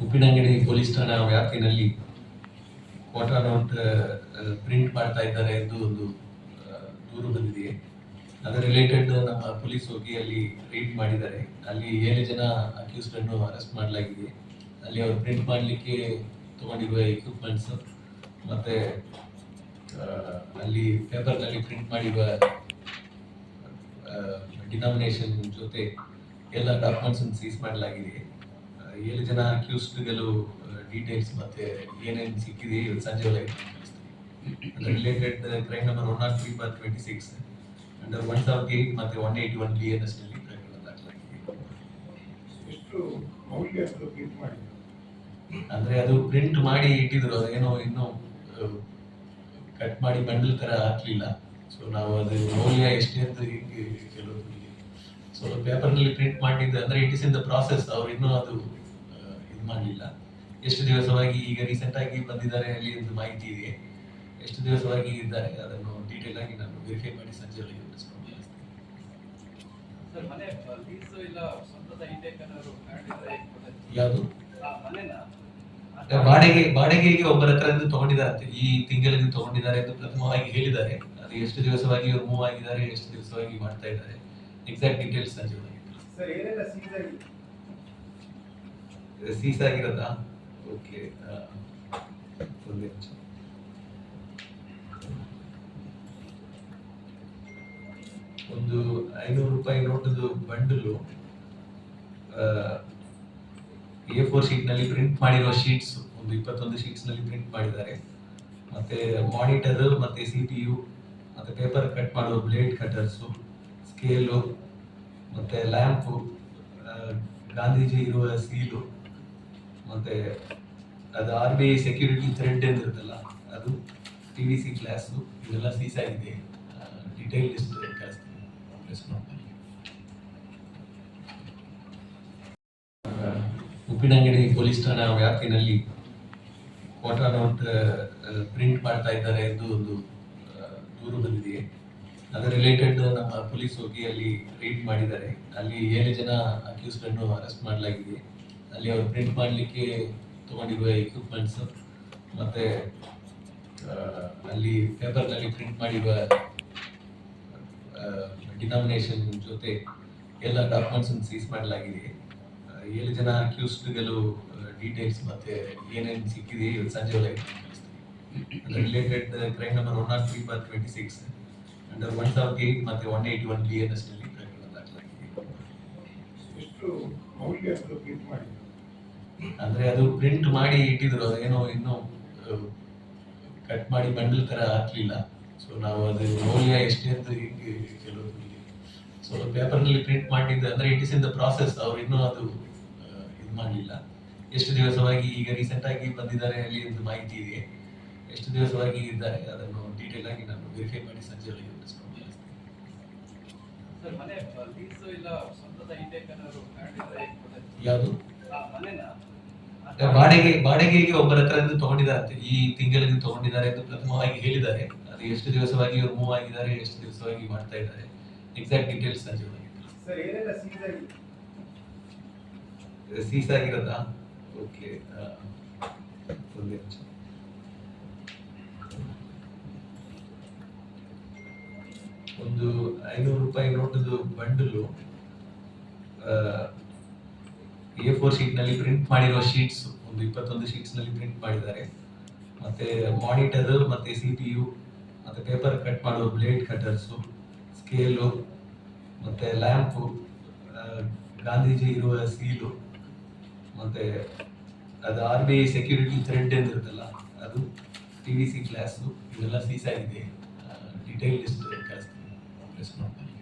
Uppinangady police ಠಾಣಾ ವ್ಯಾಪ್ತಿನಲ್ಲಿ quarter note print ಮಾಡ್ತಾ ಇದ್ದಾರೆ ಎಂದು ಒಂದು ದೂರು ಬಂದಿದೆ. ಅದರ ರಿಲೇಟೆಡ್ ನಮ್ಮ ಪೊಲೀಸ್ ಹೋಗಿ ಅಲ್ಲಿ ರೈಡ್ ಮಾಡಿದ್ದಾರೆ. ಅಲ್ಲಿ 7 ಜನ ಅಕ್ಯೂಸ್ಡ್ ಅನ್ನು ಅರೆಸ್ಟ್ ಮಾಡಲಾಗಿದೆ. ಅಲ್ಲಿ ಅವರು ಪ್ರಿಂಟ್ ಮಾಡಲಿಕ್ಕೆ ತಗೊಂಡಿರುವ ಎಕ್ವಿಪ್ಮೆಂಟ್ಸ್ ಮತ್ತೆ ಅಲ್ಲಿ ಪೇಪರ್ನಲ್ಲಿ ಪ್ರಿಂಟ್ ಮಾಡಿರುವ ಡಿನಾಮಿನೇಷನ್ ಜೊತೆ ಎಲ್ಲ ಡಾಕ್ಯುಮೆಂಟ್ಸ್ ಸೀಸ್ ಮಾಡಲಾಗಿದೆ. 7 ಜನ ಅಕ್ಯೂಸ್ಡ್ಗಳು ಡೀಟೇಲ್ಸ್ ಮತ್ತೆ ಏನೇನು ಸಿಕ್ಕಿದೆ ಇವತ್ತು ಸಂಜೆ ಒಳಗೆ ರಿಲೇಟೆಡ್ ಕ್ರೈಮ್ ನಂಬರ್ 103/26 ಅಂಡರ್ 178 ಮತ್ತೆ 181 BNS ನಲ್ಲಿ ಪ್ರಕರಣ ದಾಖಲಾಗಿದೆ. ಎಷ್ಟು ಮೌಲ್ಯ ಪ್ರಿಂಟ್ ಮಾಡಿ ಅಂದ್ರೆ ಅದು ಪ್ರಿಂಟ್ ಮಾಡಿ ಇಟ್ಟಿದ್ರು, ಅದೇನೋ ಇನ್ನೂ ಕಟ್ ಮಾಡಿ ಬಂಡಲ್ ತರ ಹಾಕ್ಲಿಲ್ಲ. ಸೊ ನಾವು ಅದು ಮೌಲ್ಯ ಎಷ್ಟೇ ಅಂತ ಕೆಲವು ಸೊ ಪೇಪರ್ನಲ್ಲಿ ಪ್ರಿಂಟ್ ಮಾಡಿದ್ದು ಅಂದ್ರೆ it is in the process. ಅವ್ರು ಇನ್ನೂ ಅದು ಇದು ಮಾಡಲಿಲ್ಲ. ಎಷ್ಟು ದಿವಸವಾಗಿ ಈಗ ರೀಸೆಂಟ್ ಆಗಿ ಬಂದಿದ್ದಾರೆ ಅಲ್ಲಿ ಒಂದು ಮಾಹಿತಿ ಇದೆ. ಎಷ್ಟು ದಿವಸವಾಗಿ ಇದ್ದಾರೆ ಅದನ್ನು ಡೀಟೇಲ್ ಆಗಿ ನಾನು ವೆರಿಫೈ ಮಾಡಿ ಸಂಜೆ ಒಳಗೆ ಯಾವುದು ಬಾಡಿಗೆಗೆ ಒಬ್ಬರ ಹತ್ರ ತಗೊಂಡಿದ್ದಾರೆ, ಈ ತಿಂಗಳಿಗೆ ತಗೊಂಡಿದ್ದಾರೆ ಎಂದು ಪ್ರಥಮವಾಗಿ ಹೇಳಿದ್ದಾರೆ. ಅದು ಎಷ್ಟು ದಿವಸವಾಗಿ ಇವರು ಮೂವ್ ಆಗಿದ್ದಾರೆ, ಎಷ್ಟು ದಿವಸವಾಗಿ ಮಾಡ್ತಾ ಇದ್ದಾರೆ, ಎಕ್ಸಾಕ್ಟ್ ಡೀಟೇಲ್ಸ್ ಸಂಜೆ ಒಳಗೆ ಸೀಸ್ ಆಗಿರೋದಾ? ಓಕೆ, ಒಂದು 500 ರೂಪಾಯಿ ನೋಟದು ಬಂಡಲು A4 ಶೀಟ್ ನಲ್ಲಿ ಪ್ರಿಂಟ್ ಮಾಡಿರುವ ಶೀಟ್ಸ್ ಒಂದು 21 ಶೀಟ್ಸ್ ನಲ್ಲಿ ಪ್ರಿಂಟ್ ಮಾಡಿದ್ದಾರೆ. ಮತ್ತೆ ಮಾನಿಟರ್ ಮತ್ತೆ CPU ಮತ್ತೆ ಪೇಪರ್ ಕಟ್ ಮಾಡುವ ಬ್ಲೇಡ್ ಕಟರ್ಸ್, ಸ್ಕೇಲು ಮತ್ತೆ ಲ್ಯಾಂಪ್, ಗಾಂಧೀಜಿ ಇರುವ ಸೀಲು ಮತ್ತೆ ಅದು RBI ಸೆಕ್ಯೂರಿಟಿ ಥ್ರೆಡ್ ಏನಿರುತ್ತಲ್ಲ ಅದು, PVC ಗ್ಲಾಸ್, ಇದೆಲ್ಲ ಸೀಸ್ ಆಗಿದೆ. ಡೀಟೇಲ್ ಲಿಸ್ಟ್ ಕಳಿಸ್ತೀನಿ. ಉಪ್ಪಿನಂಗಡಿ ಪೊಲೀಸ್ ಠಾಣಾ ವ್ಯಾಪ್ತಿನಲ್ಲಿ ಕ್ವಾರ್ಟರ್ ನೋಟ್ ಪ್ರಿಂಟ್ ಮಾಡ್ತಾ ಇದ್ದಾರೆ ಎಂದು ಒಂದು ದೂರು ಬಂದಿದೆ. ಅದರ ರಿಲೇಟೆಡ್ ನಮ್ಮ ಪೊಲೀಸ್ ಹೋಗಿ ಅಲ್ಲಿ ರೈಡ್ ಮಾಡಿದ್ದಾರೆ. ಅಲ್ಲಿ 7 ಜನ ಅಕ್ಯೂಸ್ಡ್ ಅನ್ನು ಅರೆಸ್ಟ್ ಮಾಡಲಾಗಿದೆ. ಅಲ್ಲಿ ಅವರು ಪ್ರಿಂಟ್ ಮಾಡಲಿಕ್ಕೆ ತಗೊಂಡಿರುವ ಎಕ್ವಿಪ್ಮೆಂಟ್ಸ್ ಮತ್ತೆ ಅಲ್ಲಿ ಪೇಪರ್ನಲ್ಲಿ ಪ್ರಿಂಟ್ ಮಾಡಿರುವ ಡಿನಾಮಿನೇಷನ್ ಜೊತೆ ಎಲ್ಲ ಡಾಕ್ಯುಮೆಂಟ್ಸ್ ಸೀಸ್ ಮಾಡಲಾಗಿದೆ. 7 ಜನ ಅಕ್ಯೂಸ್ಡ್ಗಳು ಡೀಟೇಲ್ಸ್ ಮತ್ತೆ ಏನೇನು ಸಿಕ್ಕಿದೆ ಇವತ್ತು ಸಂಜೆ ಒಳಗೆ ರಿಲೇಟೆಡ್ ಕ್ರೈಮ್ ನಂಬರ್ 103/26 ಅಂಡರ್ 178 ಮತ್ತೆ 181 BNS ನಲ್ಲಿ ಪ್ರಕರಣ ದಾಖಲಾಗಿದೆ. ಎಷ್ಟು ಮೌಲ್ಯ ಪ್ರಿಂಟ್ ಮಾಡಿ ಅಂದ್ರೆ ಅದು ಪ್ರಿಂಟ್ ಮಾಡಿ ಇಟ್ಟಿದ್ರು, ಅದೇನೋ ಇನ್ನೂ ಕಟ್ ಮಾಡಿ ಬಂಡಲ್ ತರ ಹಾಕ್ಲಿಲ್ಲ. ಸೊ ನಾವು ಅದು ಮೌಲ್ಯ ಎಷ್ಟೇ ಅಂತ ಕೆಲವು ಸೊ ಪೇಪರ್ನಲ್ಲಿ ಪ್ರಿಂಟ್ ಮಾಡಿದ್ದು ಅಂದ್ರೆ it is in the process. ಅವ್ರು ಇನ್ನೂ ಅದು ಇದು ಮಾಡಲಿಲ್ಲ. ಎಷ್ಟು ದಿವಸವಾಗಿ ಈಗ ರೀಸೆಂಟ್ ಆಗಿ ಬಂದಿದ್ದಾರೆ ಅಲ್ಲಿ ಒಂದು ಮಾಹಿತಿ ಇದೆ. ಎಷ್ಟು ದಿವಸವಾಗಿ ಇದ್ದಾರೆ ಅದನ್ನು ಡೀಟೇಲ್ ಆಗಿ ನಾನು ವೆರಿಫೈ ಮಾಡಿ ಸಂಜೆ ಒಳಗೆ ಯಾವುದು ಬಾಡಿಗೆಗೆ ಒಬ್ಬರ ಹತ್ರ ತಗೊಂಡಿದ್ದಾರೆ, ಈ ತಿಂಗಳಿಗೆ ತಗೊಂಡಿದ್ದಾರೆ ಎಂದು ಪ್ರಥಮವಾಗಿ ಹೇಳಿದ್ದಾರೆ. ಅದು ಎಷ್ಟು ದಿವಸವಾಗಿ ಇವರು ಮೂವ್ ಆಗಿದ್ದಾರೆ, ಎಷ್ಟು ದಿವಸವಾಗಿ ಮಾಡ್ತಾ ಇದ್ದಾರೆ, ಎಕ್ಸಾಕ್ಟ್ ಡೀಟೇಲ್ಸ್ ಸಂಜೆ ಒಳಗೆ ಸೀಸ್ ಆಗಿರೋದಾ? ಓಕೆ, ಒಂದು 500 ರೂಪಾಯಿ ನೋಟದು ಬಂಡಲು A4 ಶೀಟ್ ನಲ್ಲಿ ಪ್ರಿಂಟ್ ಮಾಡಿರುವ ಶೀಟ್ಸ್ ಒಂದು 21 ಶೀಟ್ಸ್ ನಲ್ಲಿ ಪ್ರಿಂಟ್ ಮಾಡಿದ್ದಾರೆ. ಮತ್ತೆ ಮಾನಿಟರ್ ಮತ್ತೆ CPU ಮತ್ತೆ ಪೇಪರ್ ಕಟ್ ಮಾಡುವ ಬ್ಲೇಡ್ ಕಟರ್ಸ್, ಸ್ಕೇಲು ಮತ್ತೆ ಲ್ಯಾಂಪ್, ಗಾಂಧೀಜಿ ಇರುವ ಸೀಲು ಮತ್ತೆ ಅದು RBI ಸೆಕ್ಯೂರಿಟಿ ಥ್ರೆಡ್ ಏನಿರುತ್ತಲ್ಲ ಅದು, PVC ಗ್ಲಾಸ್, ಇದೆಲ್ಲ ಸೀಸ್ ಆಗಿದೆ. ಡೀಟೇಲ್ ಲಿಸ್ಟ್ ಕಳಿಸ್ತೀನಿ.